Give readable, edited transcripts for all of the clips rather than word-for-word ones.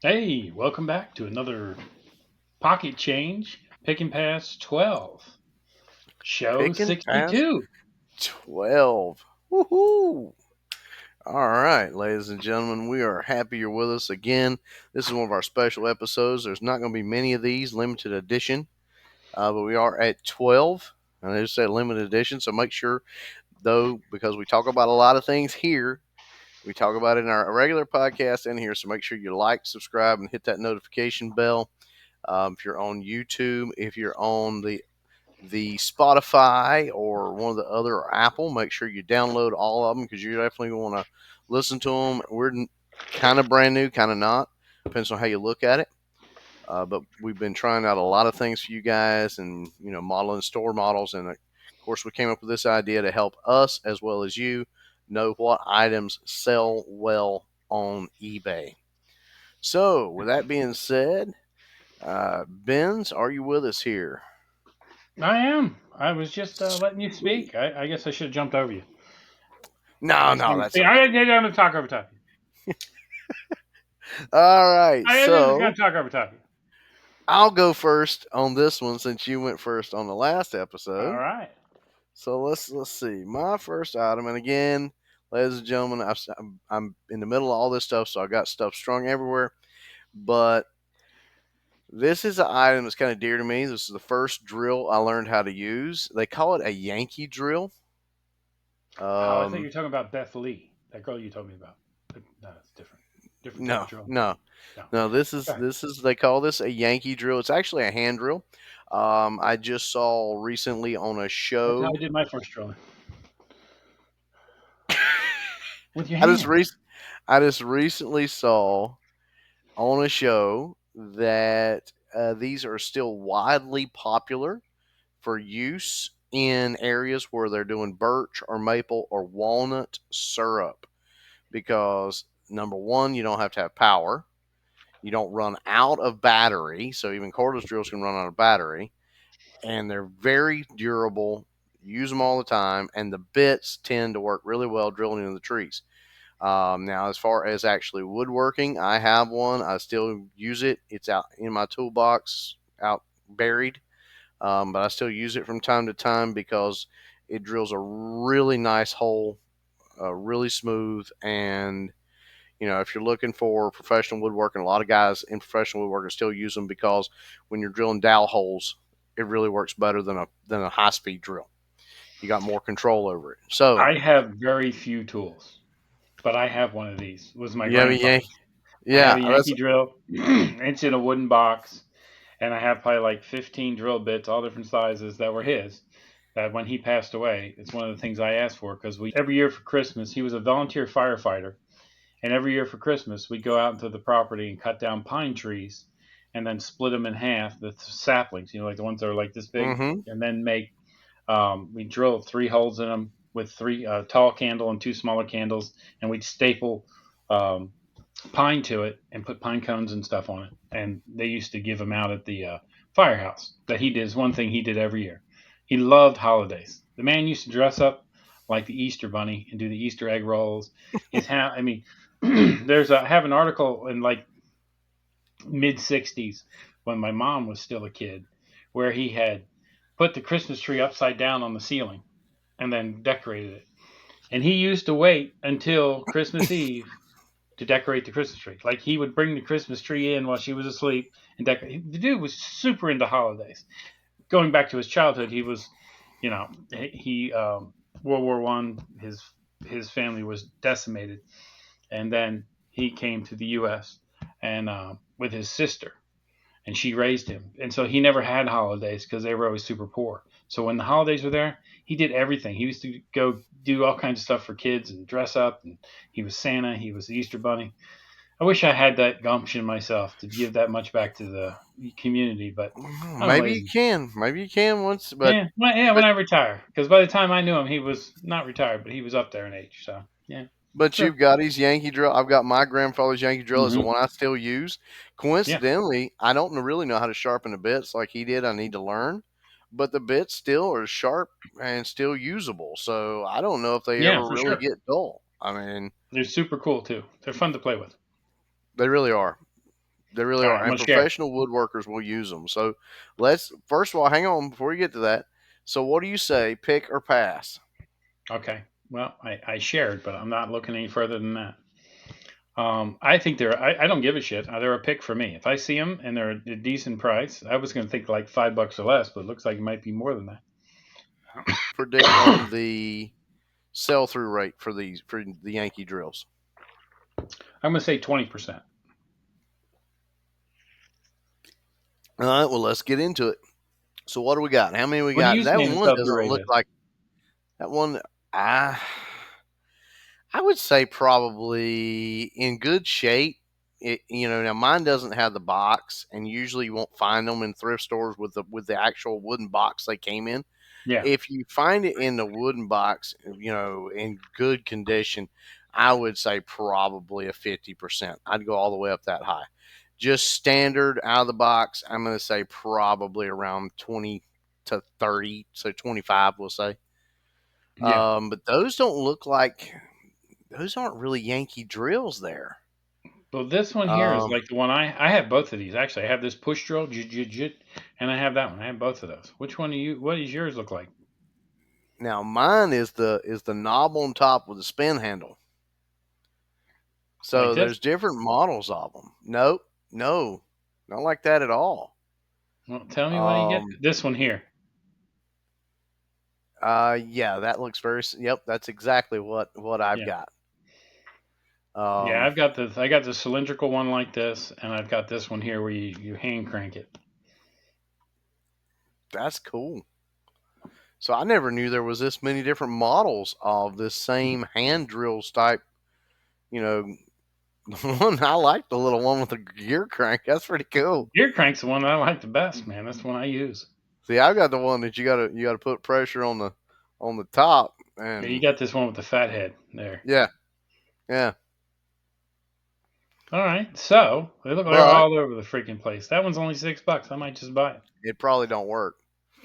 Hey, welcome back to another Pocket Change Pick and Pass 12, show Picking past 62. 12. Woohoo! All right, ladies and gentlemen, we are happy you're with us again. This is one of our special episodes. There's not going to be many of these, limited edition, but we are at 12. And I just said limited edition, so make sure, though, because we talk about a lot of things here, we talk about it in our regular podcast in here, so make sure you like, subscribe, and hit that notification bell. If you're on YouTube, if you're on the Spotify or one of the other or Apple. Make sure you download all of them because you definitely want to listen to them. We're kind of brand new, kind of not. Depends on how you look at it. But we've been trying out a lot of things for you guys and, modeling store models. And of course, we came up with this idea to help us as well as you know what items sell well on eBay. So, with that being said, Benz, are you with us here? I am. I was just letting you Sweet. speak. I guess I should have jumped over you. No, I just no, wanted to that's speak. I okay. didn't want to talk over top of you. All right, I am just going so to talk over top of you. I'll go first on this one since you went first on the last All episode. right. So let's see. My first item, and again, ladies and gentlemen, I'm in the middle of all this stuff, so I got stuff strung everywhere. But this is an item that's kind of dear to me. This is the first drill I learned how to use. They call it a Yankee drill. Oh, I thought you Um, were talking about Beth Lee, that girl you told me about. But no, it's different. Different type of no, drill. no, No. no. This is Okay. this is they call this a Yankee drill. It's actually a hand drill. I just saw recently on a That's how show. I did my first drilling. With your I just hands. re- I just recently saw on a show that these are still widely popular for use in areas where they're doing birch or maple or walnut syrup because number one, you don't have to have power. You don't run out of battery, so even cordless drills can run out of battery, and they're very durable. Use them all the time, and the bits tend to work really well drilling into the trees. Now, as far as actually woodworking, I have one. I still use it. It's out in my toolbox, out buried, but I still use it from time to time because it drills a really nice hole, really smooth. And if you're looking for professional woodworking, a lot of guys in professional woodworking still use them because when you're drilling dowel holes, it really works better than a high speed drill. You got more control over it. So I have very few tools, but I have one of these. It was my you have a grandfather. Yankee. I have Yeah, a that's Yankee drill. It's in a wooden box, and I have probably like 15 drill bits, all different sizes, that were his. That when he passed away, it's one of the things I asked for because we every year for Christmas he was a volunteer firefighter, and every year for Christmas we'd go out into the property and cut down pine trees, and then split them in half, the saplings, like the ones that are like this big, mm-hmm. and then make we drilled three holes in them with three tall candle and two smaller candles, and we'd staple um, pine to it and put pine cones and stuff on it. And they used to give them out at the firehouse. That he did is one thing he did every year. He loved holidays. The man used to dress up like the Easter Bunny and do the Easter egg rolls. I mean, I have an article in like mid '60s when my mom was still a kid, where he had put the Christmas tree upside down on the ceiling and then decorated it. And he used to wait until Christmas Eve to decorate the Christmas tree. Like he would bring the Christmas tree in while she was asleep and decorate. The dude was super into holidays. Going back to his childhood, he was, he World War One. His family was decimated, and then he came to the U.S. and with his sister, and she raised him. And so he never had holidays because they were always super poor. So when the holidays were there, he did everything. He used to go do all kinds of stuff for kids and dress up. And he was Santa. He was the Easter Bunny. I wish I had that gumption myself to give that much back to the community, but I'm Maybe you lazy. can. Maybe you can once, Yeah, when but I retire, because by the time I knew him, he was not retired, but he was up there in age. So yeah, but sure. you've got his Yankee drill. I've got my grandfather's Yankee drill is the Hmm. one I still use. Yeah, Coincidentally, I don't really know how to sharpen the bits like he did. I need to learn, but the bits still are sharp and still usable. So I don't know if they yeah, ever for really sure. get dull. I mean, They're super cool too. They're fun to play with. they really are. They really All right, are, I'm and gonna share. professional woodworkers will use them. So let's first of all hang on before you get to that. So what do you say, pick or pass? Okay. Well, I shared, but I'm not looking any further than that. I think they're. I don't give a shit. They're a pick for me. If I see them and they're a decent price, I was going to think like $5 or less, but it looks like it might be more than that. Predict on the sell through rate for the Yankee drills. I'm going to say 20%. All right, well let's get into it. So what do we got? How many we What are got? you That saying the one sell through doesn't rate look is? like that one. I I would say probably in good shape. Now mine doesn't have the box, and usually you won't find them in thrift stores with the actual wooden box they came in. Yeah, If you find it in the wooden box, in good condition, I would say probably a 50%. I'd go all the way up that high. Just standard out of the box, I'm going to say probably around 20 to 30, so 25, we'll say. yeah. But those don't look like those aren't really Yankee drills there. Well, this one here is Um, like the one I have both of these actually. I have this push drill, and I have that one. I have both of those. Which one do you? What does yours look like? Now mine is the knob on top with the spin handle. Like So this? there's different models of them. Nope, no, not like that at all. Well, tell me what you get. Um, This one here. yeah, that looks Yep, that's exactly what I've Yeah, got. yeah. Um, I've got the I got the cylindrical one like this, and I've got this one here where you hand crank it. that's cool. So I never knew there was this many different models of this same hand drills type. You know, the one I like the little one with the gear crank. That's pretty cool. Gear crank's the one I like the best, man. That's the one I use. See, I've got the one that you gotta put pressure on the top, Yeah, you and got this one with the fat head there. yeah, yeah. All right, so they look like they're But all over the freaking place. That one's only $6. I might just buy it. it probably don't work.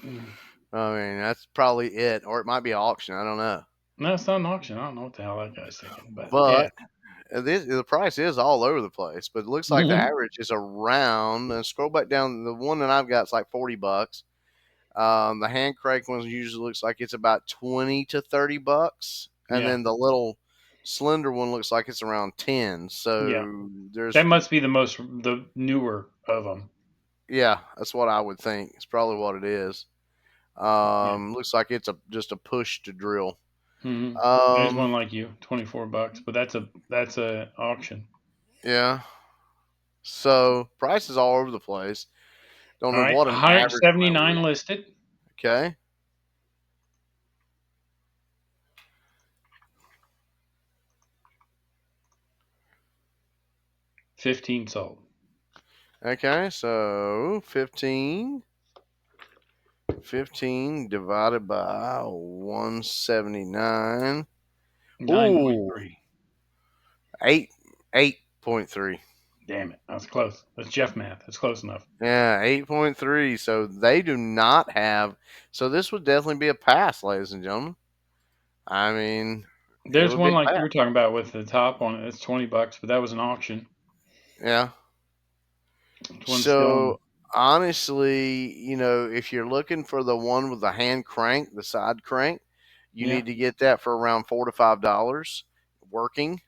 Mm. I mean, that's probably it, or it might be auction. I don't know. No, it's not an auction. I don't know what the hell that guy's thinking, but yeah. But the price is all over the place. But it looks like the Hmm. average is around. And scroll back down. The one that I've got is like $40. The hand crank one usually looks like it's about 20 to 30 bucks, and Yeah, then the little slender one looks like it's around 10. yeah. So That there's must be the newer of them. yeah, that's what I would think. It's probably what it is. Yeah. Looks like it's a just a push to drill. Hmm. There's one Um, like you, $24, but that's a auction. yeah. So prices all over the place. Don't All know right, what an average amount would 179 be. listed, Okay. 15 sold. Okay. So 15 divided by 179. Ooh, 9.3. 8, 8.3. Damn it, that's close. That's Jeff math. That's close enough. Yeah, 8.3. So they do not have. So this would definitely be a pass, ladies and gentlemen. I mean, it There's would be one a like you pass. were talking about with the top on it. It's $20, but that was an auction. Yeah. One still in. So honestly, if you're looking for the one with the hand crank, the side crank, you Yeah. need to get that for around $4 to $5 working.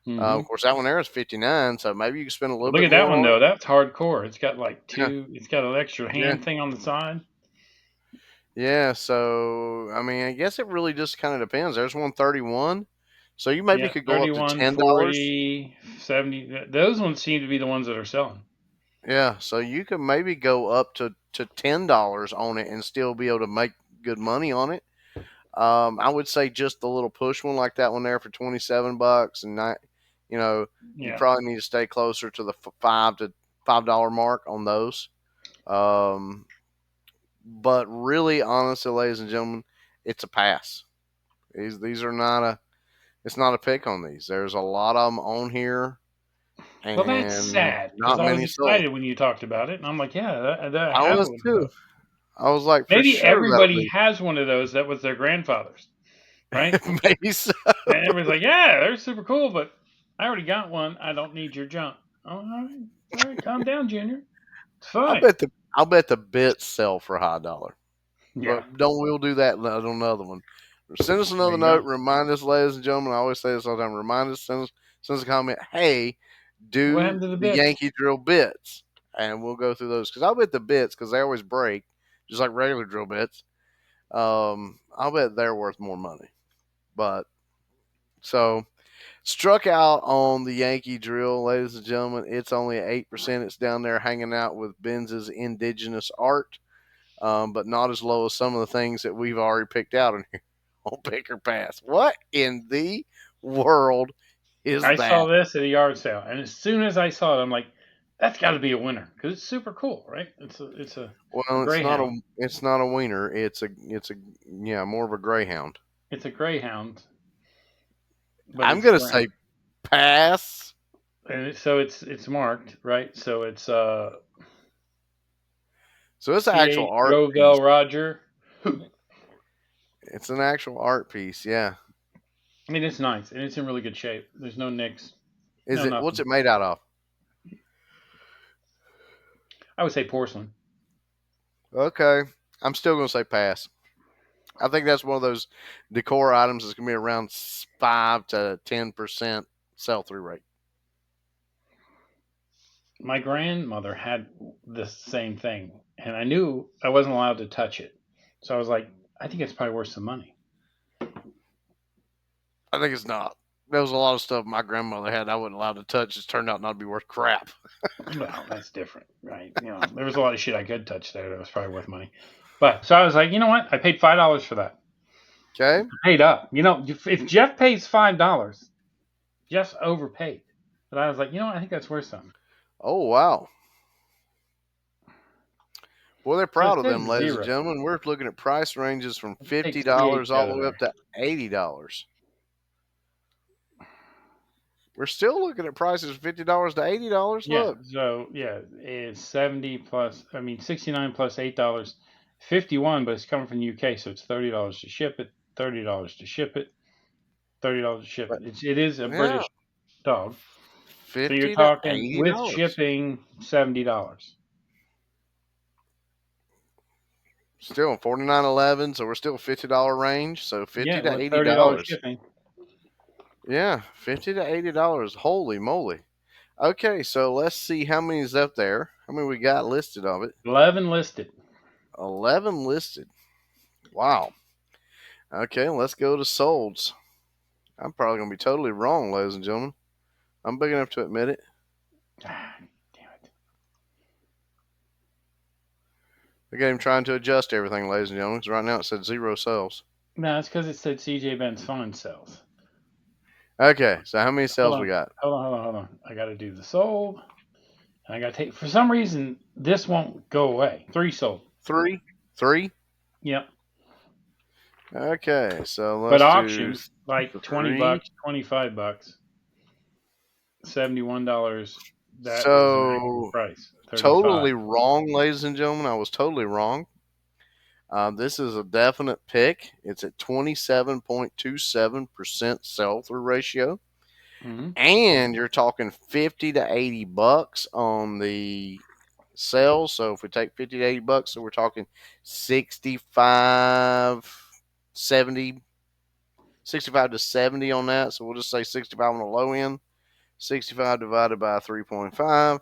Hmm. Of course, that one there is 59, so maybe you can spend a little Look bit at that more one on though. That's hardcore. It's got like it. two. It's got an extra Yeah, hand thing on the side. yeah. So I mean, I guess it really just kind of depends. There's 131, so you maybe Yeah, could go up to 31, $10. 40, 70. Those ones seem to be the ones that are selling. Yeah, so you could maybe go up to $10 on it and still be able to make good money on it. I would say just the little push one like that one there for $27, and not, you Yeah. probably need to stay closer to the $5 mark on those. Um, but really, honestly, ladies and gentlemen, it's a pass. These are not a it's not a pick on these. There's a lot of them on here, Well, that's and sad because not I was many sold. excited when you talked about it, and I'm like, yeah, that I I have was one of too. those. I was like, for Maybe sure that'll everybody be has one of those that was their grandfather's, right? maybe so. And everybody's like, yeah, they're super cool, but I already got one. I don't need your junk. Oh, all right, calm down, Junior. It's I'll fine. bet the I'll bet the bits sell for a high dollar. Yeah, But don't we'll do that on another one. Send us there another you go. note. Remind us, ladies and gentlemen. I always say this all the time. Remind us. Send us a comment. Hey, What do happened to the the bits? Yankee drill bits, and we'll go through those because I'll bet the bits because they always break, just like regular drill bits. I'll bet they're worth more money. But so struck out on the Yankee drill, ladies and gentlemen. It's only at 8%. It's down there hanging out with Benz's indigenous art, but not as low as some of the things that we've already picked out in here on Pick or Pass. What in the world is I saw that? this at a yard sale, and as soon as I saw it, I'm like, that's got to be a winner because it's super cool, right? It's a Well, greyhound. it's not a wiener. It's a yeah, more of a greyhound. It's a greyhound, but I'm it's gonna say brown, pass. and it's marked right. So it's So it's an actual C.H. art piece. Rovell Roger. I It's an actual art piece. Yeah. mean, it's nice and it's in really good shape. There's no nicks, Is no it? What's nothing. it made out of? I would say porcelain. Okay. I'm still gonna say pass. I think that's one of those decor items that's gonna be around 5 to 10% sell through rate. My grandmother had the same thing, and I knew I wasn't allowed to touch it. So I was like, I think it's probably worth some money. I think it's not. There was a lot of stuff my grandmother had I wasn't allowed to touch. It's turned out not to be worth crap. Well, that's different, right? There was a lot of shit I could touch there that was probably worth money. But so I was like, you know what? I paid $5 for that. Okay. I paid up. If Jeff pays $5, Jeff's overpaid. But I was like, you know what? I think that's worth something. Oh wow. Well, they're So it proud of says them, ladies and zero. gentlemen. We're looking at price ranges from Let's take $50 CH all out the of way up there. to $80. We're still looking at prices from $50 to $80. Yeah. Look, So yeah, it's 70 plus. I mean, 69 plus $8, 51. But it's coming from the UK, so it's $30 to ship it. $30 to ship it. $30 to ship but it. It is a yeah, British dog. So you're 50 to talking with $80. shipping $70. Still in 49.11, so we're still $50 range. So Yeah, 50 to with $30 $80. shipping. Yeah, 50 to $80. Holy moly. Okay, so let's see how many's up there. How many we got listed of it? 11 listed. 11 listed. Wow. Okay, let's go to solds. I'm probably going to be totally wrong, ladies and gentlemen. I'm big enough to admit it. Ah, damn it. Again, I'm trying to adjust everything, ladies and gentlemen, because right now it said zero sales. No, it's because it said CJ Benz Fine Cells. Okay, so how many Hold sales we on. got? Hold on. I got to do the sold. And I got to take, for some reason, this won't go away. 3 sold. Three? Three? Yep. Okay, so But let's do auction, like 20 three. bucks, $25, $71. That is an actual So price. 35. totally wrong, ladies and gentlemen. I was totally wrong. This is a definite pick. It's at 27.27% sell through ratio. Mm-hmm. And you're talking 50 to $80 on the sales. So if we take 50 to $80, so we're talking 65, 70, 65 to 70 on that. So we'll just say 65 on the low end. 65 divided by 3.5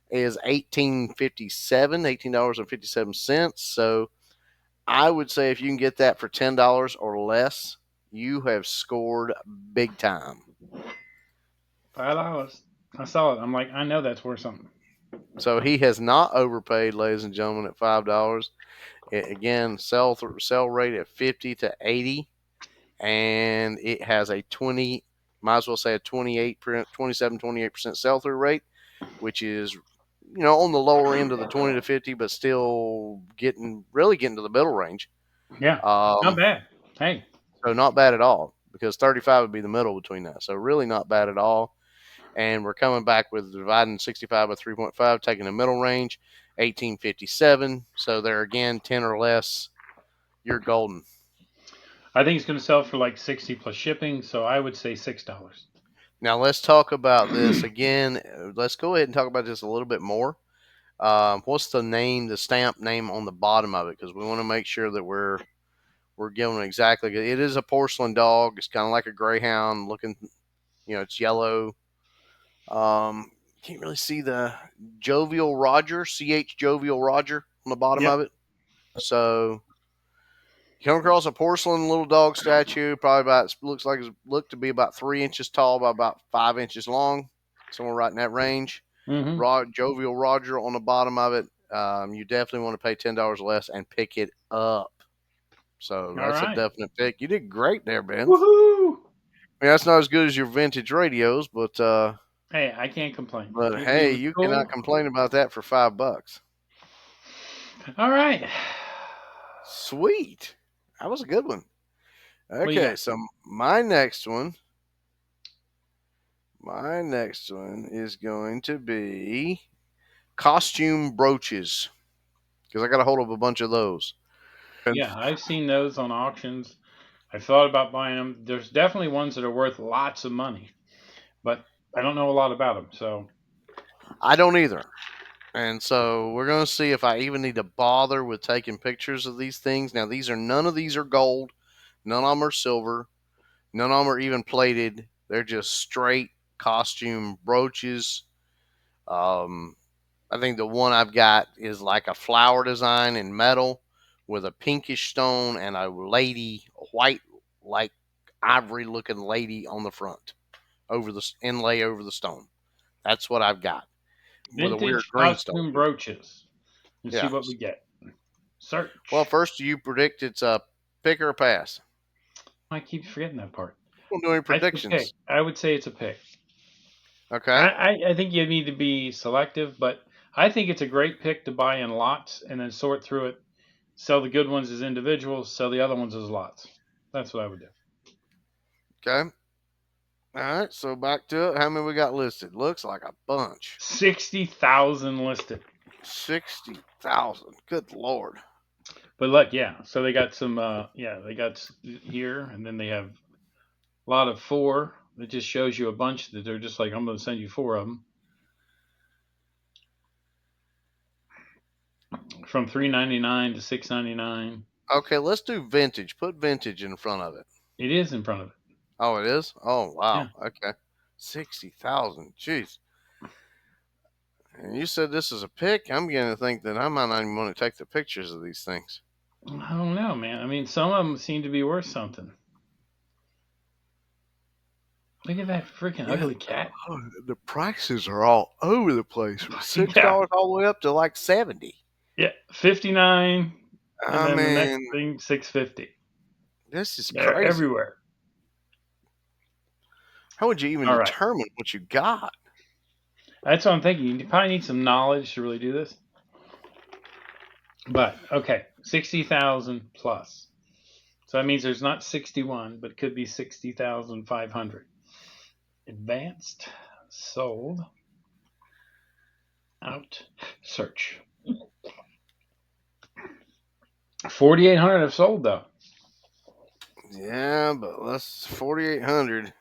is 18.57, $18.57. So I would say if you can get that for $10 or less, you have scored big time. $5. I saw it. I'm like, I know that's worth something. So he has not overpaid, ladies and gentlemen, at $5. Again, sell rate at 50 to 80, and it has a 20, might as well say a 28% sell through rate, which is on the lower end of the 20 to 50, but still really getting to the middle range. Yeah. Not Um, bad. Hey, so not bad at all because 35 would be the middle between that. So really not bad at all. And we're coming back with dividing 65 by 3.5, taking the middle range, 1857. So there again, 10 or less, you're golden. I think it's going to sell for like 60 plus shipping, so I would say $6. Now let's talk about this again. Let's go ahead and talk about this a little bit more. What's the name, the stamp name on the bottom of it? Because we want to make sure that we're giving it exactly. It is a porcelain dog. It's kind of like a greyhound looking. It's yellow. Can't really see the Jovial Roger, Jovial Roger on the bottom Yep. of it. So you come across a porcelain little dog statue, probably about looked to be about 3 inches tall by about 5 inches long, somewhere right in that range. Mm-hmm. Jovial Roger on the bottom of it. You definitely want to pay $10 less and pick it up. So All that's a right. definite pick. You did great there, Ben. Woohoo! I mean, that's not as good as your vintage radios, Hey, I can't complain. but It hey, was you cannot cool. complain about that for $5. All right. Sweet, that was a good one. What do you Okay, got? so my next one is going to be costume brooches because I got a hold of a bunch of those. Yeah, I've seen those on auctions. I thought about buying them. There's definitely ones that are worth lots of money, but I don't know a lot about them. So I don't either. And so we're going to see if I even need to bother with taking pictures of these things. Now, none of these are gold, none of them are silver, none of them are even plated. They're just straight costume brooches. Um, I think the one I've got is like a flower design in metal with a pinkish stone and a lady, a white, like ivory looking lady on the front over the inlay over the stone. That's what I've got with a weird vintage green stone. costume brooches. Let's see Yeah. what we get. Well, Search. first, do you predict it's a pick or a pass? I keep forgetting that part. We'll do any I say pick. predictions. I would say it's a pick. Okay. I think you need to be selective, but I think it's a great pick to buy in lots and then sort through it. Sell the good ones as individuals, sell the other ones as lots. That's what I would do. Okay. All right. So back to it. How many we got listed? Looks like a bunch. 60,000 listed. 60,000. Good Lord. But look, yeah. So they got some, yeah, they got here, and then they have a lot of four. That just shows you a bunch that they're just like, I'm going to send you four of them from 3.99 to 6.99. Okay. Let's do vintage. Put vintage in front of it. It is in front of it. Oh, it is? Oh, Yeah. wow. Okay. 60,000. Jeez. And you said this is a pick. I'm beginning to think that I might not even want to take the pictures of these things. I don't know, man. I mean, some of them seem to be worth something. Look at that freaking Yeah. ugly cat. Oh, the prices are all over the place from six Yeah. dollars all the way up to like 70. Yeah. 59, and I then the next mean, thing 650. this is They're crazy. everywhere. How would you even All right. determine what you got? That's what I'm thinking. You probably need some knowledge to really do this. But okay, 60,000 plus. So that means there's not 61, but it could be 60,500. Advanced, sold, out, search. 4,800 have sold though. Yeah, but let's 4,800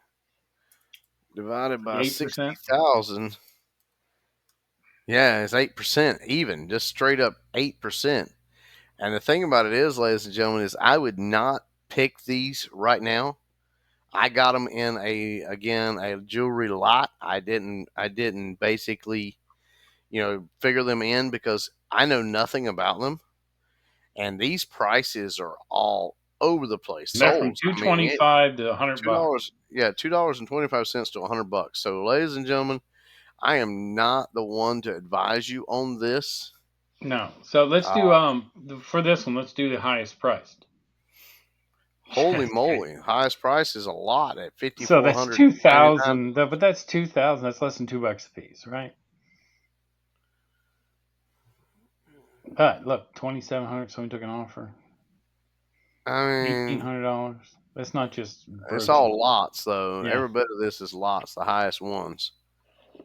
divided by 8%. 60,000. Yeah, it's 8% even, just straight up 8%. And the thing about it is, ladies and gentlemen, is I would not pick these right now. I got them in a jewelry lot. I didn't basically, figure them in because I know nothing about them. And these prices are all over the place. They're from Sold. I mean, 225 to 100 $2. bucks. Yeah, $2.25 to $100. So, ladies and gentlemen, I am not the one to advise you on this. No. So let's Uh, do for this one, let's do the highest priced. Holy moly, highest price is a lot at fifty So four that's hundred ninety nine. 2,000, but that's 2,000. That's less than $2 a piece, right? But look, 2,700. Someone took an offer. I mean, $1,800. That's not just it's brooches. all lots though. Yeah, Every bit of this is lots, the highest ones.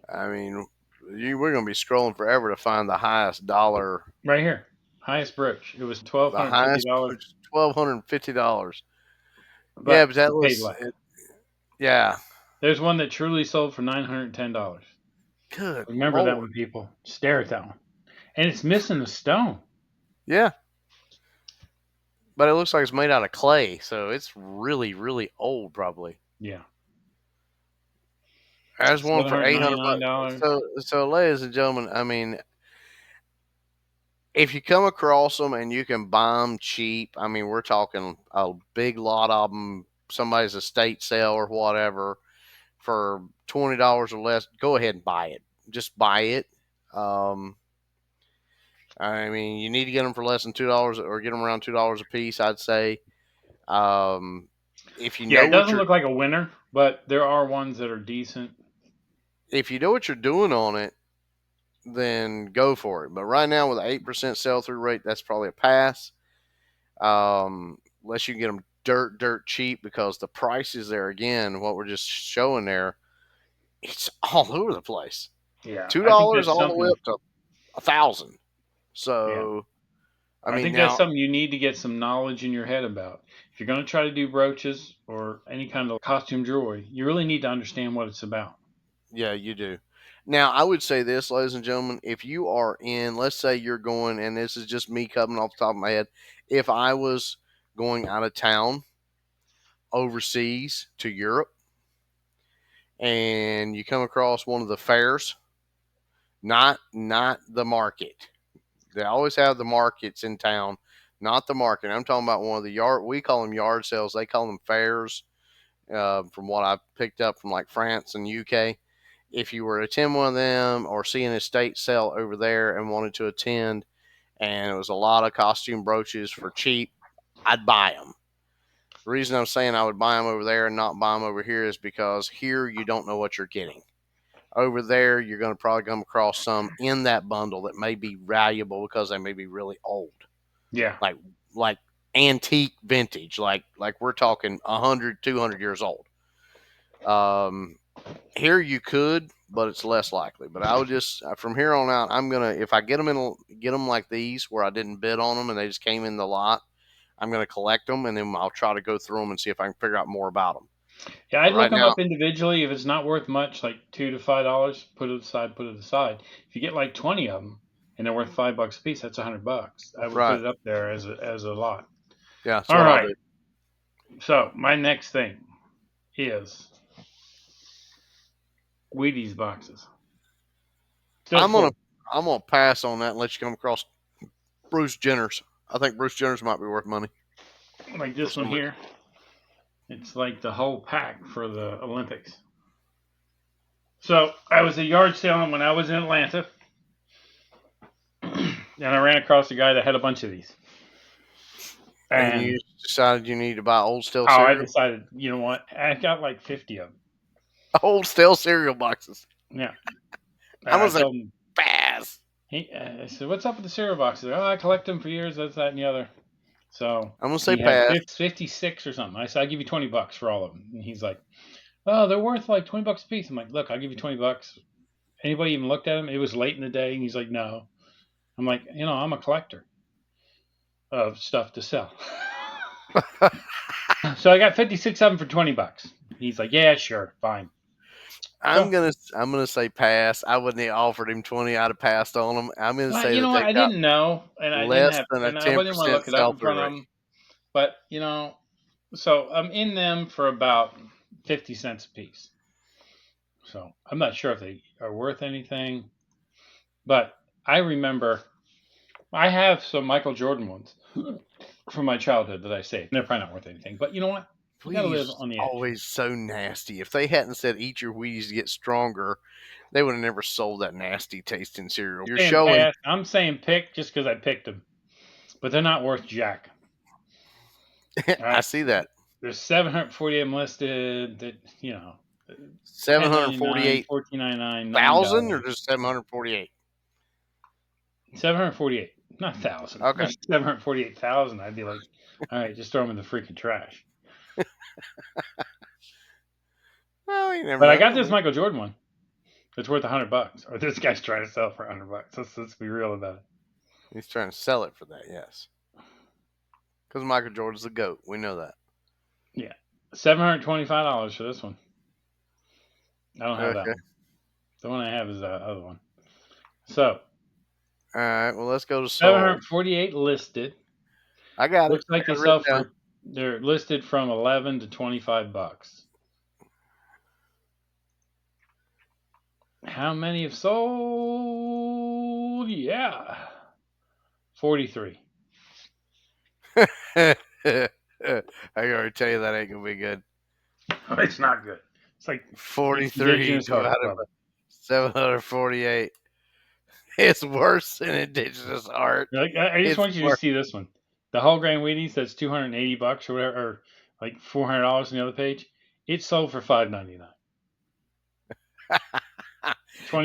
I mean, we're gonna be scrolling forever to find the highest dollar, right here, highest brooch. It was twelve the hundred fifty highest, dollars, $1,250. Yeah, but but that you paid was, less. yeah. There's one that truly sold for $910. Good Remember that lord. one, people. Stare at that one. And it's missing a stone. Yeah, but it looks like it's made out of clay, so it's really, really old, probably. Yeah. There's one for 800 bucks. $799. So, ladies and gentlemen, I mean, if you come across them and you can buy them cheap, I mean, we're talking a big lot of them, somebody's estate sale or whatever, for $20 or less. Go ahead and buy it. Just buy it. Um, I mean, you need to get them for less than $2 or get them around $2 a piece. I'd say. Um, if you Yeah, know it what doesn't you're look like a winner, but there are ones that are decent. if you know what you're doing on it, then go for it. But right now, with an 8% sell through rate, that's probably a pass. Unless you can get them dirt cheap, because the prices there, again, what we're just showing there, it's all over the place. Yeah, Two I think dollars that's all the way something. up to 1,000. Yeah, So I I mean, think that's now, something you need to get some knowledge in your head about. If you're going to try to do brooches or any kind of costume jewelry, you really need to understand what it's about. yeah, you do. Now, I would say this, ladies and gentlemen, if you are in, let's say you're going, and this is just me coming off the top of my head, if I was going out of town overseas to Europe and you come across one of the fairs, not the market. They always have the markets in town, not the market. I'm talking about one of the yard. We call them yard sales. They call them fairs. From what I picked up from like France and UK, if you were to attend one of them or see an estate sale over there and wanted to attend, and it was a lot of costume brooches for cheap, I'd buy them. The reason I'm saying I would buy them over there and not buy them over here is because here you don't know what you're getting. Over there, you're going to probably come across some in that bundle that may be valuable because they may be really old, Yeah, like like antique vintage, like we're talking 100, 200 years old. Um, Here you could, but it's less likely. But I would just from here on out, I'm gonna, if I get them like these where I didn't bid on them and they just came in the lot, I'm gonna collect them and then I'll try to go through them and see if I can figure out more about them. yeah. But I'd look right them now, up individually. If it's not worth much, like $2 to $5, put it aside. Put it aside. If you get like 20 of them and they're worth $5 a piece, that's $100. I would put right, it up there as a lot. yeah, that's All what I'll right. do. So my next thing is Wheaties boxes. Still I'm gonna full. I'm gonna pass on that and let you come across Bruce Jenner's. I think Bruce Jenner's might be worth money Like for this one some reason. here. It's like the whole pack for the Olympics. So I was a yard selling when I was in Atlanta, and I ran across a guy that had a bunch of these. And And you decided you need to buy old stale I cereal, decided, you know what? I got like 50 of them. old stale cereal boxes. Yeah. And I'm I gonna say told him, pass. I said, "What's up with the cereal boxes?" Oh, I collect them for years. That's that and the other. So I'm gonna say he had pass. 56 or something. I said, "I'll give you $20 for all of them." And he's like, "Oh, they're worth like $20 a piece." I'm like, "Look, I'll give you $20." Anybody even looked at him? It was late in the day, and he's like, "No." I'm like, I'm a collector of stuff to sell. So I got 56 of them for $20. He's like, "Yeah, sure, fine." I'm So, gonna I'm gonna say pass. I wouldn't have offered him 20. I'd have passed on him. I'm gonna well, say you know that what? they I got didn't know, and I didn't less have, than a and I didn't want to 10% look it up sell in through front of rate. him. But so I'm in them for about 50 cents a piece. So I'm not sure if they are worth anything, but I remember I have some Michael Jordan ones from my childhood that I saved. They're probably not worth anything, but you know what? You got to live Wheaties on the edge. always so nasty. If they hadn't said eat your Wheaties to get stronger, they would have never sold that nasty tasting cereal. You're Saying showing. pass. I'm saying pick just because I picked them, but they're not worth jack. All I right, see that. there's 748 of them listed. That 10.99, 748,000 14.99, or $9. just 748? 748, not thousand. Okay. There's 748,000. I'd be like, all right, just throw them in the freaking trash. Well, you never But I know. got I this mean, Michael Jordan one. It's worth $100, or this guy's trying to sell it for $100. Let's be real about it. he's trying to sell it for that, yes. Because Michael Jordan's the GOAT. We know that. Yeah, $725 for this one. I don't have that Okay. one. The one I have is the other one. So All right. Well, let's go to sold. 748 listed. I got it. Looks I like they got it sell written down. for they're listed from 11 to 25 bucks. How many have sold? Yeah. 43. I can already tell you that ain't gonna be good. It's not good. It's like 43 indigenous art, divided by probably. 748. It's worse than indigenous art. Like, I just It's want you to worse. see this one. The whole grain Wheaties that's 280 bucks or whatever, or like $400 on the other page. It sold for 5.99.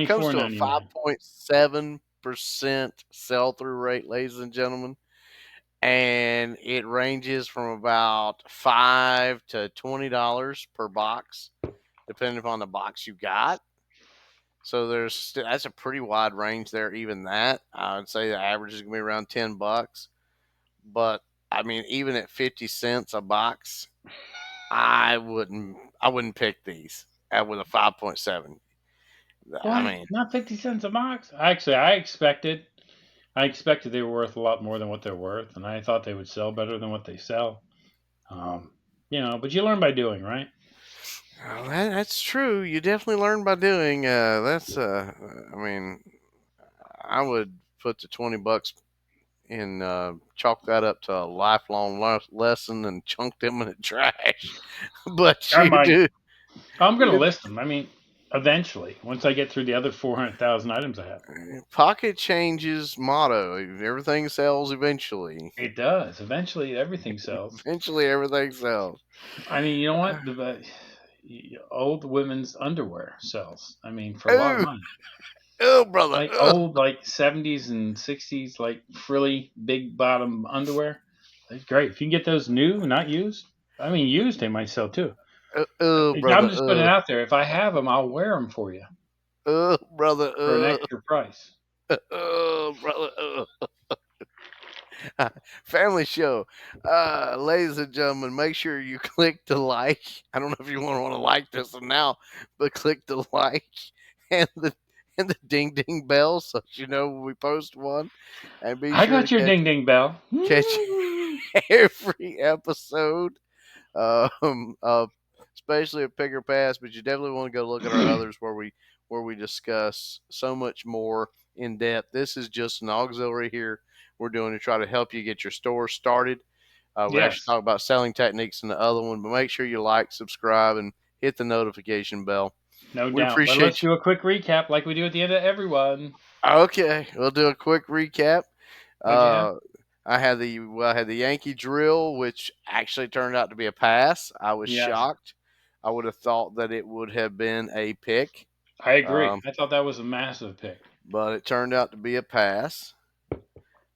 Comes to a 24.99. 5.7% sell through rate, ladies and gentlemen. And it ranges from about $5 to $20 per box, depending upon the box you got. So that's a pretty wide range there. Even that, I would say the average is gonna be around $10. But I mean, even at 50 cents a box, I wouldn't pick these with a 5.7. I What? mean, Not 50 cents a box? Actually, I expected they were worth a lot more than what they're worth, and I thought they would sell better than what they sell. Um, but you learn by doing, right? well, that's true. You definitely learn by doing. I mean, I would put the $20 and chalk that up to a lifelong lesson and chunk them in the trash. But I you might. do. I'm going to You list them. I mean, eventually, once I get through the other 400,000 items I have. Pocket changes motto: everything sells eventually. It does. Eventually, everything sells. Eventually, everything sells. I mean, you know what? Old women's underwear sells. I mean, for a lot of Oh, money. oh, brother. Like Oh, old, like 70s and 60s, like frilly, big bottom underwear. That's great. If you can get those new, not used. I mean, used they might sell too. oh, I'm brother. just putting it out there. If I have them, I'll wear them for you Brother. for an extra price. Brother. Family show. Ladies and gentlemen, make sure you click the like. I don't know if you want to like this one now, but click the like and the ding ding bell so you know when we post one. And be I sure to got your catch ding ding bell. catch every episode. Especially a Picker Pass, but you definitely want to go look at our others where we discuss so much more in depth. This is just an auxiliary here we're doing to try to help you get your store started. We actually Yes, talk about selling techniques in the other one, but make sure you like, subscribe, and hit the notification bell. no We doubt. But let's appreciate you. do a quick recap like we do at the end of everyone. Okay, we'll do a quick recap. What'd you have? Uh, I had the Yankee drill, which actually turned out to be a pass. I was Yes, shocked. I would have thought that it would have been a pick, I agree. um, I thought that was a massive pick. but it turned out to be a pass.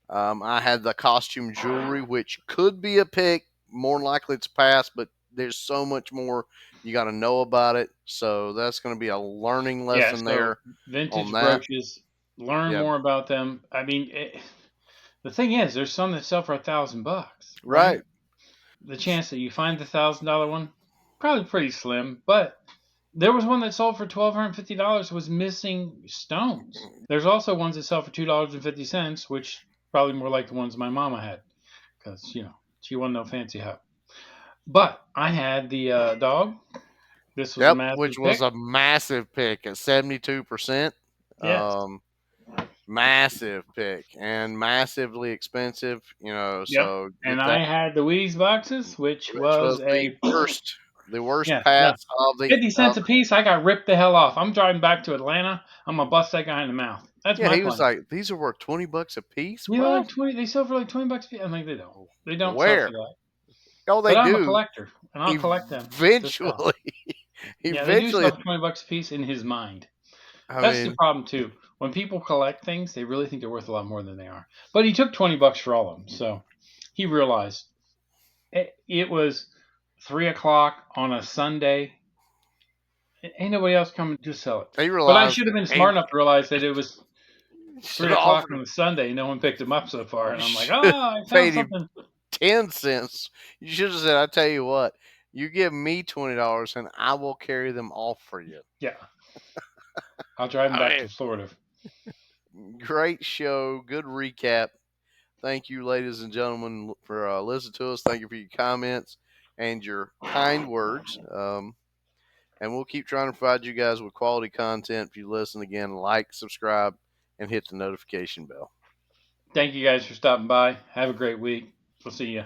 I had the costume jewelry, which could be a pick. More than likely, it's a pass, but there's so much more you got to know about it. So that's going to be a learning Yeah, lesson so there on vintage that. brooches, learn Yeah, more about them. I mean, the thing is, there's some that sell for $1,000, right? right. The chance that you find the $1,000 one probably pretty slim, but there was one that sold for $1,250 was missing stones. There's also ones that sell for $2.50, which probably more like the ones my mama had, because she wasn't no fancy hoe. But I had the dog. This was a Yep, which massive was pick. a massive pick at 72%. Yes. Um, Massive pick and massively expensive, Yep. so And get that, I had the Wheaties boxes, which which was was a the worst yeah, no, pass of the 50 cents a piece. I got ripped the hell off. I'm driving back to Atlanta. I'm gonna bust that guy in the mouth. That's yeah, my he was plan. like, these are worth $20 a piece. They were like What? 20. They sell for like $20 a piece. I'm like, they don't. They don't sell Where? for that. Oh, they But I'm a do collector, and I'll collect them to sell. eventually. Yeah, they do Eventually. sell for $20 a piece in his mind. I That's the mean, problem too. When people collect things, they really think they're worth a lot more than they are. But he took $20 for all of them, so he realized it was 3 o'clock on a Sunday. Ain't nobody else coming to sell it. he But I realized should have been he smart enough to realize that it was should three have o'clock offered on him. a Sunday. No one picked him up so far, You and I'm like, should have I found paid him something. 10 cents. You should have said, I tell you what, You give me $20 and I will carry them off for you. Yeah, I'll drive them back I to Florida. mean, great show. Good recap. Thank you, ladies and gentlemen, for listening to us. Thank you for your comments and your kind words. And we'll keep trying to provide you guys with quality content. If you listen again, like, subscribe, and hit the notification bell. Thank you guys for stopping by. Have a great week. We'll see you.